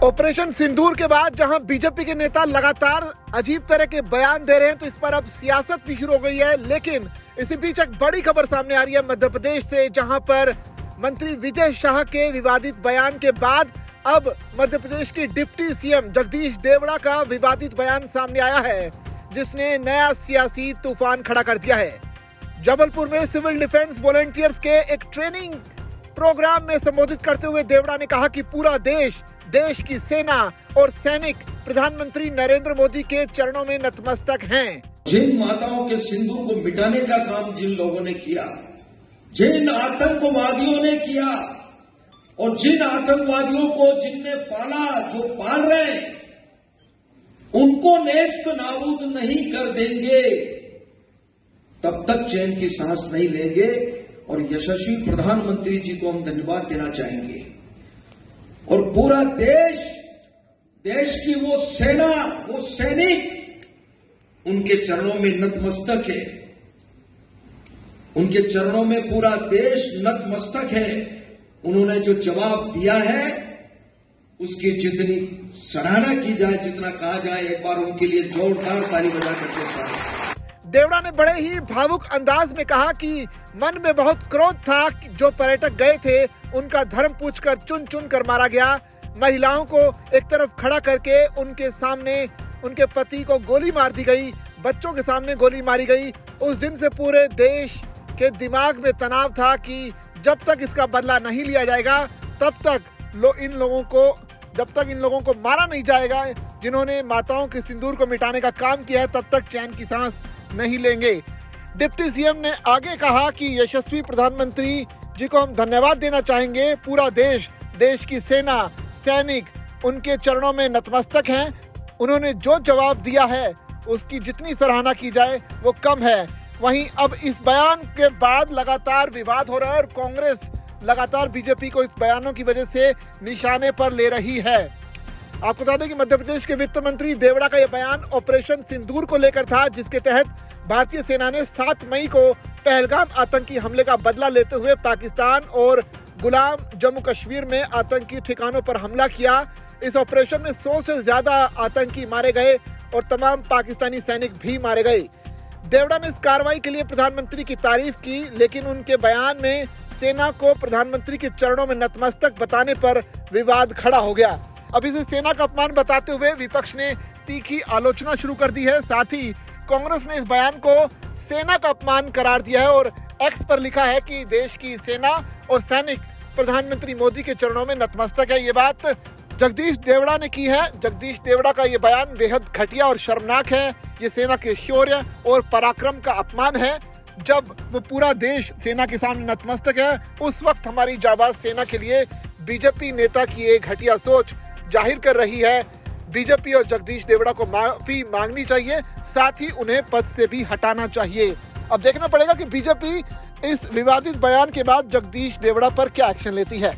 Operation सिंदूर के बाद जहां बीजेपी के नेता लगातार अजीब तरह के बयान दे रहे हैं, तो इस पर अब सियासत भी शुरू हो गई है। लेकिन इसी बीच एक बड़ी खबर सामने आ रही है मध्य प्रदेश से, जहां पर मंत्री विजय शाह के विवादित बयान के बाद अब मध्य प्रदेश की डिप्टी सीएम जगदीश देवड़ा का विवादित बयान सामने आया है, जिसने नया सियासी तूफान खड़ा कर दिया है। जबलपुर में सिविल डिफेंस वॉलंटियर्स के एक ट्रेनिंग प्रोग्राम में संबोधित करते हुए देवड़ा ने कहा कि पूरा देश की सेना और सैनिक प्रधानमंत्री नरेंद्र मोदी के चरणों में नतमस्तक हैं। जिन माताओं के सिंदूर को मिटाने का काम जिन लोगों ने किया, जिन आतंकवादियों ने किया और जिन आतंकवादियों को जिनने पाला, जो पाल रहे हैं, उनको नेस्त नाबूद नहीं कर देंगे तब तक चैन की सांस नहीं लेंगे। और यशस्वी प्रधानमंत्री जी को हम धन्यवाद देना चाहेंगे। और पूरा देश की वो सेना, वो सैनिक उनके चरणों में नतमस्तक है। उनके चरणों में पूरा देश नतमस्तक है। उन्होंने जो जवाब दिया है उसकी जितनी सराहना की जाए, जितना कहा जाए, एक बार उनके लिए जोरदार ताली बजा करके। देवड़ा ने बड़े ही भावुक अंदाज में कहा कि मन में बहुत क्रोध था कि जो पर्यटक गए थे उनका धर्म पूछकर चुन कर मारा गया। महिलाओं को एक तरफ खड़ा करके उनके सामने उनके पति को गोली मार दी गई, बच्चों के सामने गोली मारी गई। उस दिन से पूरे देश के दिमाग में तनाव था कि जब तक इसका बदला नहीं लिया जाएगा, तब तक जब तक इन लोगों को मारा नहीं जाएगा, जिन्होंने माताओं के सिंदूर को मिटाने का काम किया है, तब तक चैन की सांस नहीं लेंगे। डिप्टी सीएम ने आगे कहा कि यशस्वी प्रधानमंत्री जी को हम धन्यवाद देना चाहेंगे। पूरा देश की सेना, सैनिक उनके चरणों में नतमस्तक हैं। उन्होंने जो जवाब दिया है उसकी जितनी सराहना की जाए वो कम है। वहीं अब इस बयान के बाद लगातार विवाद हो रहा है और कांग्रेस लगातार बीजेपी को इस बयानों की वजह से निशाने पर ले रही है। आपको बता दें कि मध्य प्रदेश के वित्त मंत्री देवड़ा का यह बयान ऑपरेशन सिंदूर को लेकर था, जिसके तहत भारतीय सेना ने 7 मई को पहलगाम आतंकी हमले का बदला लेते हुए पाकिस्तान और गुलाम जम्मू कश्मीर में आतंकी ठिकानों पर हमला किया। इस ऑपरेशन में 100 से ज्यादा आतंकी मारे गए और तमाम पाकिस्तानी सैनिक भी मारे गए। देवड़ा ने इस कार्रवाई के लिए प्रधानमंत्री की तारीफ की, लेकिन उनके बयान में सेना को प्रधानमंत्री के चरणों में नतमस्तक बताने पर विवाद खड़ा हो गया। अब इसे सेना का अपमान बताते हुए विपक्ष ने तीखी आलोचना शुरू कर दी है। साथ ही कांग्रेस ने इस बयान को सेना का अपमान करार दिया है और एक्स पर लिखा है कि देश की सेना और सैनिक प्रधानमंत्री मोदी के चरणों में नतमस्तक है। ये बात जगदीश देवड़ा ने की है। जगदीश देवड़ा का ये बयान बेहद घटिया और शर्मनाक है। ये सेना के शौर्य और पराक्रम का अपमान है। जब वो पूरा देश सेना के सामने नतमस्तक है, उस वक्त हमारी जाबाज सेना के लिए बीजेपी नेता की एक घटिया सोच जाहिर कर रही है। बीजेपी और जगदीश देवड़ा को माफी मांगनी चाहिए, साथ ही उन्हें पद से भी हटाना चाहिए। अब देखना पड़ेगा कि बीजेपी इस विवादित बयान के बाद जगदीश देवड़ा पर क्या एक्शन लेती है।